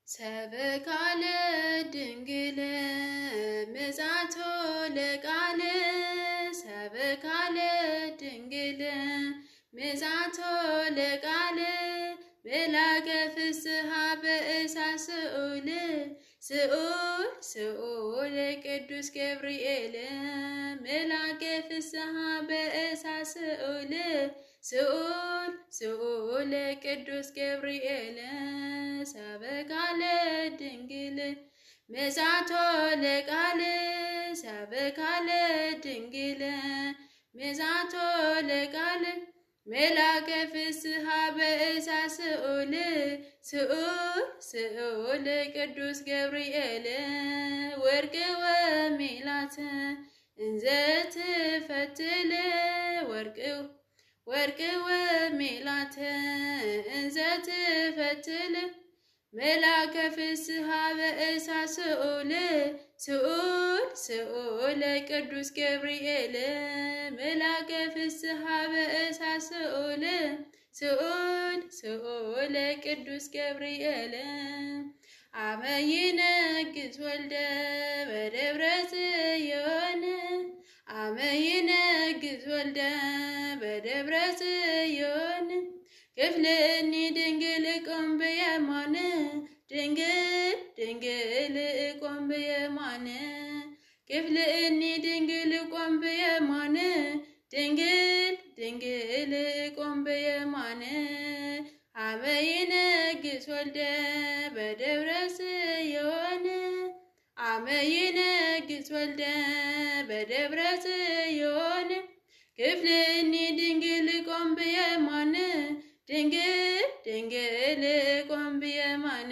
ሰበካለ ድንግል ምጽአቶ ለቃል ሰበካለ ድንግል ምጽአቶ ለቃል መላከ ፍስሐ በእሳት ስዑል ስዑል ስዑል ቅዱስ ገብርኤል መላከ ፍስሐ በእሳት ስዑል ስዑል ስዑል ቅዱስ ገብርኤል ሰበካለ ድንግል ምጽአቶ ለቃል ሰበካለ ድንግል ምጽአቶ ለቃል መላከ ፍስሐ በእሳት ስዑል ስዑል ስዑል ቅዱስ ገብርኤል ወርቅ ወሜላት እንዘ ትፈትል ወርቅ ወሜላት እንዘ ትፈትል መላከ ፍስሐ በእሳት ስዑል ስዑል ስዑል ቅዱስ ገብርኤል መላከ ፍስሐ በእሳት ስዑል ስዑል ስዑል ቅዱስ ገብርኤል አመ ይነግሥ ወልደ በደብረ ጽዮን አመ ይነግሥ ወልደ በደብረ ጽዮን ክፍልኒ ድንግል ቆም በየማነ ድንግል ድንግል ቆም በየማነ ክፍልኒ ድንግል ቆም በየማነ ድንግል ድንግል ቆም በየማነ አመ ይነግሥ ወልደ በደብረ ጽዮን አመ ይነግሥ ወልደ በደብረ ጽዮን ክፍልኒ ድንግል ቆም በየማነ ድንግል ድንግል ቆም በየማነ